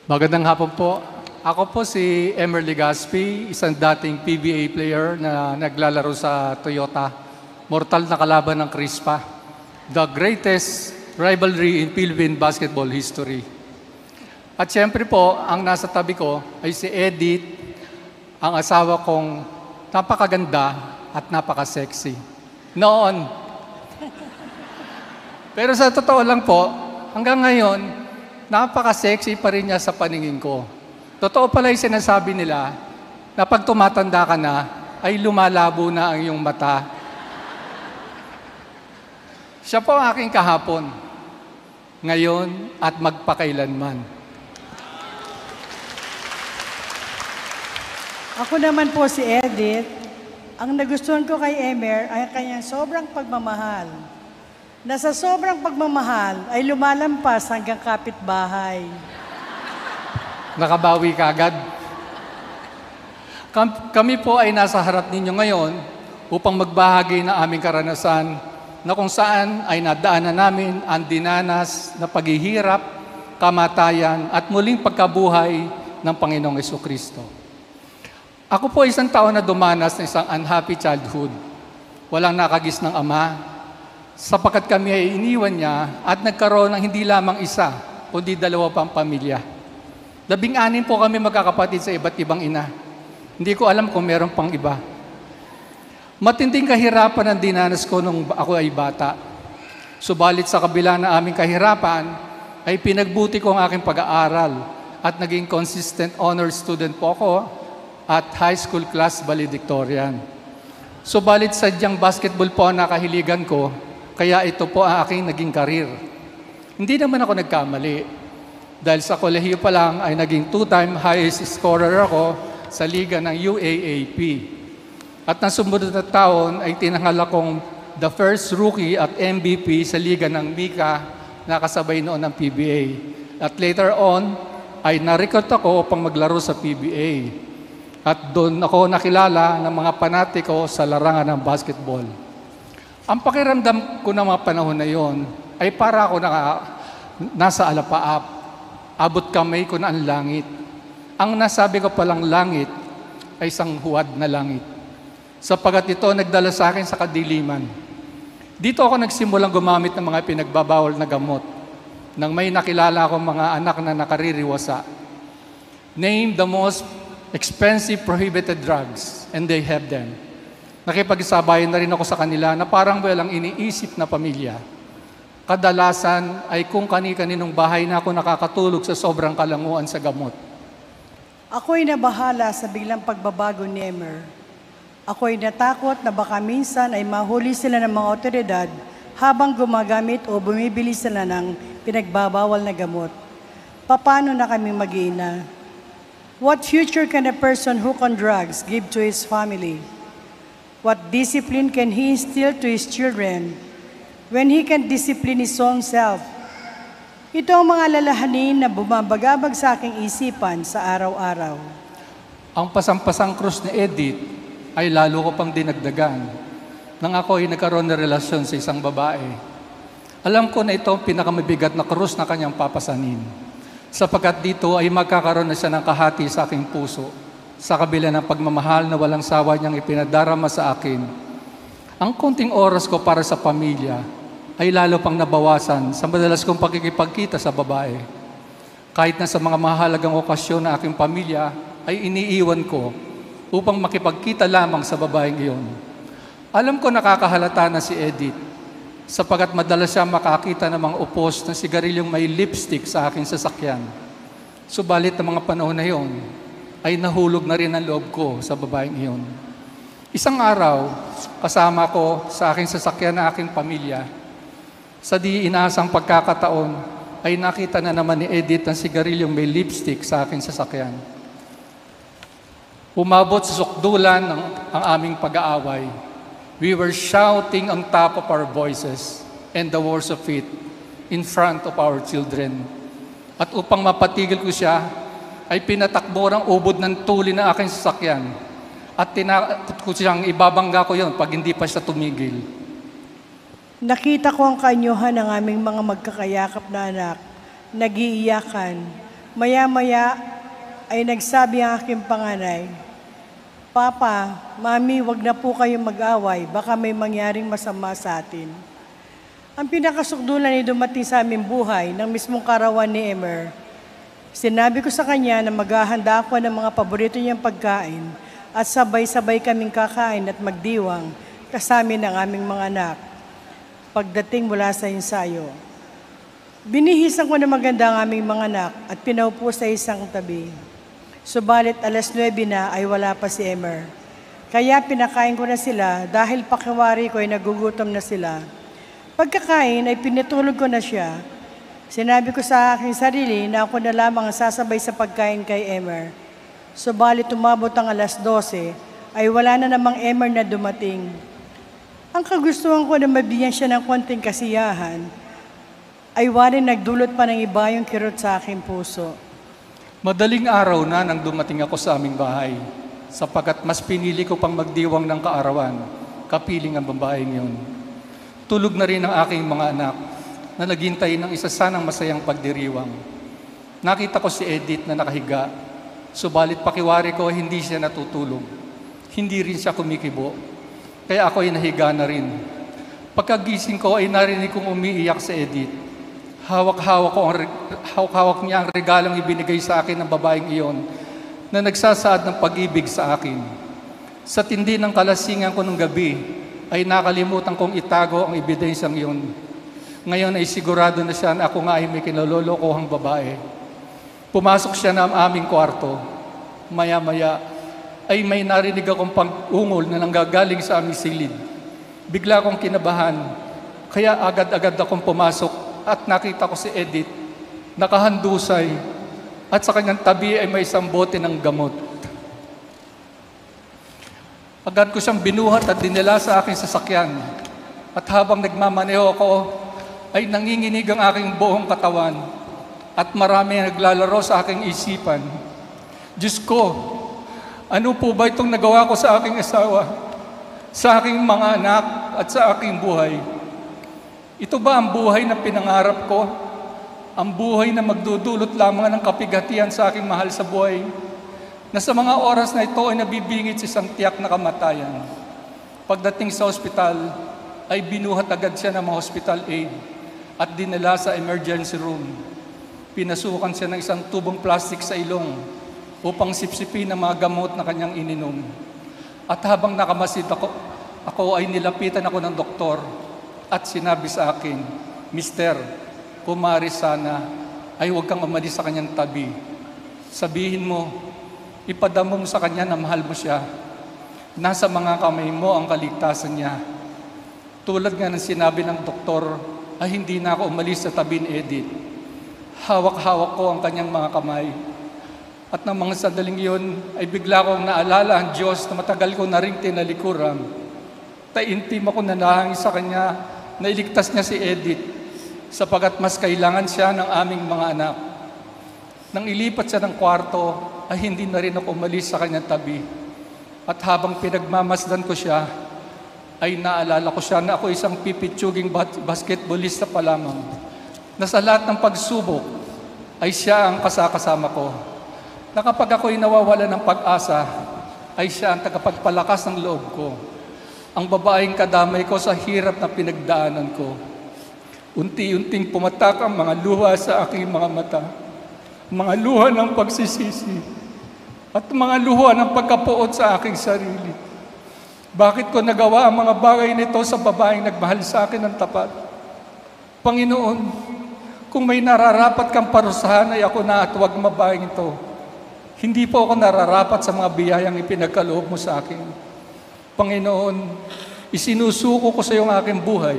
Magandang hapon po. Ako po si Emer Legaspi, isang dating PBA player na naglalaro sa Toyota. Mortal na kalaban ng Crispa. The greatest rivalry in Philippine basketball history. At siyempre po, ang nasa tabi ko ay si Edith, ang asawa kong napakaganda at napaka-sexy. Noon. Pero sa totoo lang po, hanggang ngayon, napaka-sexy pa rin niya sa paningin ko. Totoo pala yung sinasabi nila na pag tumatanda ka na, ay lumalabo na ang iyong mata. Siya po ang aking kahapon, ngayon at magpakailanman. Ako naman po si Edith. Ang nagustuhan ko kay Emer ay ang kanyang sobrang pagmamahal. Na sa sobrang pagmamahal ay lumalampas hanggang kapitbahay. Nakabawi ka agad. Kami po ay nasa harap ninyo ngayon upang magbahagi ng aming karanasan na kung saan ay nadaanan namin ang dinanas na paghihirap, kamatayan at muling pagkabuhay ng Panginoong Jesucristo. Ako po isang tao na dumanas ng isang unhappy childhood. Walang nakagis ng ama, sapagkat kami ay iniwan niya at nagkaroon ng hindi lamang isa, kundi dalawa pang pamilya. 16 po kami magkakapatid sa iba't ibang ina. Hindi ko alam kung meron pang iba. Matinding kahirapan ang dinanas ko nung ako ay bata. Subalit sa kabila ng aming kahirapan, ay pinagbuti ko ang aking pag-aaral at naging consistent honor student po ako at high school class valedictorian. Subalit sadyang basketball po ang nakahiligan ko, kaya ito po ang aking naging karir. Hindi naman ako nagkamali. Dahil sa kolehiyo pa lang ay naging 2-time highest scorer ako sa liga ng UAAP. At ng sumunod na taon ay tinanghal akong the first rookie at MVP sa liga ng Mika na kasabay noon ng PBA. At later on ay na-recruit ako upang maglaro sa PBA. At doon ako nakilala ng mga panatiko sa larangan ng basketball. Ang pakiramdam ko ng mga panahon na yon ay para ako nasa alapaap. Abot kamay ko na ang langit. Ang nasabi ko palang langit ay isang huwad na langit. Sapagat ito nagdala sa akin sa kadiliman. Dito ako nagsimulang gumamit ng mga pinagbabawal na gamot nang may nakilala akong mga anak na nakaririwasa. Name the most expensive prohibited drugs and they have them. Nakipag-isabayan na rin ako sa kanila na parang walang iniisip na pamilya. Kadalasan ay kung kani-kaninong bahay na ako nakakatulog sa sobrang kalanguan sa gamot. Ako'y nabahala sa biglang pagbabago ni Emer. Ako'y natakot na baka minsan ay mahuli sila ng mga otoridad habang gumagamit o bumibili sila ng pinagbabawal na gamot. Paano na kami mag-iina? What future can a person hooked on drugs give to his family? What discipline can he instill to his children when he can discipline his own self? Ito ang mga lalahanin na bumabagabag sa aking isipan sa araw-araw. Ang pasampasang krus ni Edith ay lalo ko pang dinagdagan nang ako ay nagkaroon ng relasyon sa isang babae. Alam ko na ito ang pinakamabigat na krus na kanyang papasanin, sapagkat dito ay magkakaroon na siya ng kahati sa aking puso, sa kabila ng pagmamahal na walang sawa niyang ipinadarama sa akin. Ang konting oras ko para sa pamilya ay lalo pang nabawasan sa madalas kong pakikipagkita sa babae. Kahit na sa mga mahalagang okasyon na aking pamilya ay iniiwan ko upang makipagkita lamang sa babaeng iyon. Alam ko nakakahalata na si Edith sapagat madalas siya makakita ng mga upos na sigarilyong may lipstick sa aking sasakyan. Subalit ng mga panahon na iyon ay nahulog na rin ang loob ko sa babaeng iyon. Isang araw, kasama ko sa aking sasakyan na aking pamilya. Sa di inaasang pagkakataon, ay nakita na naman ni Edith ang sigarilyong may lipstick sa aking sasakyan. Umabot sa sukdulan ang aming pag-aaway. We were shouting on top of our voices and the worst of it in front of our children. At upang mapatigil ko siya, ay pinatakbo ng ubod ng tuli ng aking sasakyan. At tinakot ko siyang ibabangga ko yon pag hindi pa siya tumigil. Nakita ko ang kanyuhan ng aming mga magkakayakap na anak, nag-iiyakan. Maya-maya ay nagsabi ang aking panganay, "Papa, Mami, wag na po kayong mag-away, baka may mangyaring masama sa atin." Ang pinakasukdulan ay dumating sa aming buhay ng mismong karawan ni Emer. Sinabi ko sa kanya na maghahanda ako ng mga paborito niyang pagkain at sabay-sabay kaming kakain at magdiwang kasama ng aming mga anak. Pagdating mula sa ensayo, binihisan ko na maganda ang aming mga anak at pinaupo sa isang tabi. Subalit 9:00 na ay wala pa si Emer. Kaya pinakain ko na sila dahil pakiwari ko ay nagugutom na sila. Pagkakain ay pinitulog ko na siya. Sinabi ko sa aking sarili na ako na lamang ang sasabay sa pagkain kay Emer. Subalit umabot ang 12:00 ay wala na namang Emer na dumating. Ang kagustuhan ko na mabigyan siya ng konting kasiyahan ay waring nagdulot pa ng iba yung kirot sa aking puso. Madaling araw na nang dumating ako sa aming bahay, sapagkat mas pinili ko pang magdiwang ng kaarawan, kapiling ang babaeng yun. Tulog na rin ang aking mga anak na naghintay ng isa sanang masayang pagdiriwang. Nakita ko si Edith na nakahiga, subalit pakiwari ko hindi siya natutulog. Hindi rin siya kumikibo, kaya ako ay nahiga na rin. Pagkagising ko ay narinig kong umiiyak si Edith. Hawak-hawak niya ang regalong ibinigay sa akin ng babaeng iyon na nagsasaad ng pag-ibig sa akin. Sa tindi ng kalasingan ko ng gabi, ay nakalimutan kong itago ang ebidensyang iyon. Ngayon ay sigurado na siya na ako nga ay may kinalolokohang babae. Pumasok siya ng aming kwarto. Maya-maya ay may narinig akong pag-ungol na nanggagaling sa aming silid. Bigla akong kinabahan, kaya agad-agad akong pumasok at nakita ko si Edith, nakahandusay, at sa kanyang tabi ay may isang bote ng gamot. Agad ko siyang binuhat at dinala sa aking sasakyan. At habang nagmamaneho ako, ay nanginginig ang aking buong katawan at marami ang naglalaro sa aking isipan. Diyos ko, ano po ba itong nagawa ko sa aking asawa, sa aking mga anak at sa aking buhay? Ito ba ang buhay na pinangarap ko? Ang buhay na magdudulot lamang ng kapighatian sa aking mahal sa buhay? Na sa mga oras na ito ay nabibingit sa isang tiyak na kamatayan. Pagdating sa ospital, ay binuhat agad siya ng mga hospital aid at dinala sa emergency room. Pinasukan siya ng isang tubong plastic sa ilong upang sipsipin ang mga gamot na kanyang ininom. At habang nakamasid ako ay nilapitan ako ng doktor at sinabi sa akin, "Mister, kumari sana ay huwag kang umalis sa kanyang tabi. Sabihin mo, ipadamo mo sa kanya na mahal mo siya. Nasa mga kamay mo ang kaligtasan niya." Tulad nga ng sinabi ng doktor, ay hindi na ako umalis sa tabi ni Edith. Hawak-hawak ko ang kanyang mga kamay. At ng mga sandaling yun, ay bigla kong naalala ang Diyos na matagal ko na rin tinalikuran. Taintim ako nanahangin sa Kanya na iligtas niya si Edith sapagat mas kailangan siya ng aming mga anak. Nang ilipat siya ng kwarto, ay hindi na rin ako umalis sa kanyang tabi. At habang pinagmamasdan ko siya, ay naalala ko siya na ako isang pipitsuging basketballista pa lamang, na sa lahat ng pagsubok ay siya ang kasakasama ko. Na kapag ako'y nawawala ng pag-asa, ay siya ang tagapagpalakas ng loob ko. Ang babaeng kadamay ko sa hirap na pinagdaanan ko. Unti-unting pumatak ang mga luha sa aking mga mata. Mga luha ng pagsisisi at mga luha ng pagkapuot sa aking sarili. Bakit ko nagawa ang mga bagay nito sa babaeng nagmahal sa akin ng tapat? Panginoon, kung may nararapat kang parusahan ay ako na at huwag mabaeng ito. Hindi po ako nararapat sa mga biyayang ipinagkaloob mo sa akin. Panginoon, isinusuko ko sa iyo ang aking buhay,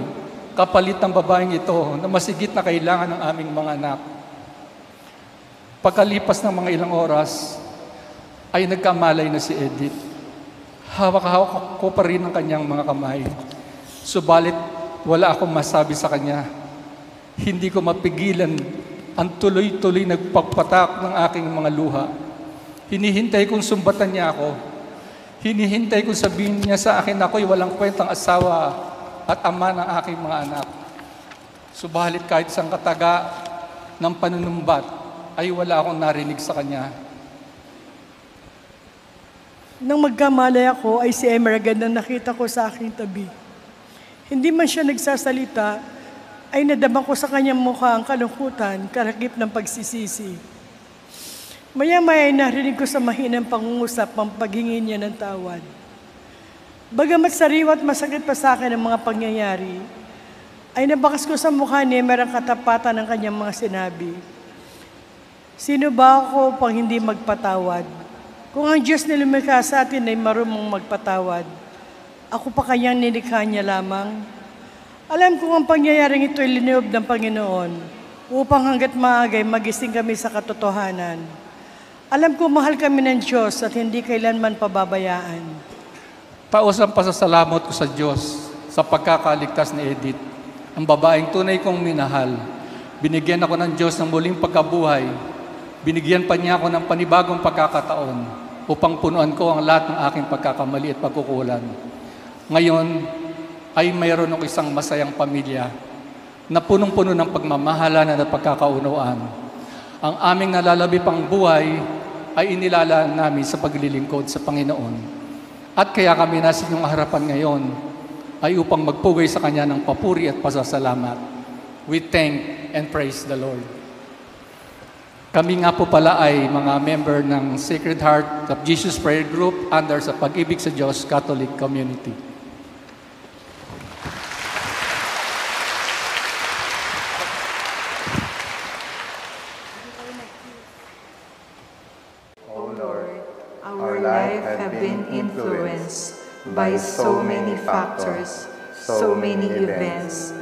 kapalit ng babaeng ito na masigit na kailangan ng aming mga anak. Pagkalipas ng mga ilang oras, ay nagkamalay na si Edith. Hawak-hawak ko pa rin ang kanyang mga kamay. Subalit, wala akong masabi sa kanya. Hindi ko mapigilan ang tuloy-tuloy nagpagpatak ng aking mga luha. Hinihintay kong sumbatan niya ako. Hinihintay kong sabihin niya sa akin ako'y walang kwentang asawa at ama ng aking mga anak. Subalit kahit isang kataga ng panunumbat ay wala akong narinig sa kanya. Nang magkamalay ako ay si Emer agad na nakita ko sa aking tabi. Hindi man siya nagsasalita, ay nadama ko sa kanyang mukha ang kalungkutan, karakip ng pagsisisi. Maya-maya ay narinig ko sa mahinang pangungusap ang paghingi niya ng tawad. Bagamat sariwa at masakit pa sa akin ang mga pangyayari, ay nabakas ko sa mukha ni Emer ang katapatan ng kanyang mga sinabi. Sino ba ako pang hindi magpatawad? Kung ang Diyos na lumikha sa atin ay marunong magpatawad, ako pa kanyang nilikha niya lamang? Alam kong ang pangyayaring ito ay linoob ng Panginoon upang hanggat maagay magising kami sa katotohanan. Alam ko mahal kami ng Diyos at hindi kailanman pababayaan. Taos ang pasasalamat ko sa Diyos sa pagkakaligtas ni Edith, ang babaeng tunay kong minahal. Binigyan ako ng Diyos ng muling pagkabuhay. Binigyan pa niya ako ng panibagong pagkakataon upang punuan ko ang lahat ng aking pagkakamali at pagkukulang. Ngayon ay mayroon ako isang masayang pamilya na punong-puno ng pagmamahalan at pagkakaunawaan. Ang aming nalalabi pang buhay ay inilalaan namin sa paglilingkod sa Panginoon. At kaya kami nasa inyong harapan ngayon ay upang magpugay sa Kanya ng papuri at pasasalamat. We thank and praise the Lord. Kami nga po pala ay mga member ng Sacred Heart of Jesus Prayer Group under sa Pag-ibig sa Diyos Catholic Community. O Lord, our life have been influenced by so many factors, so many events,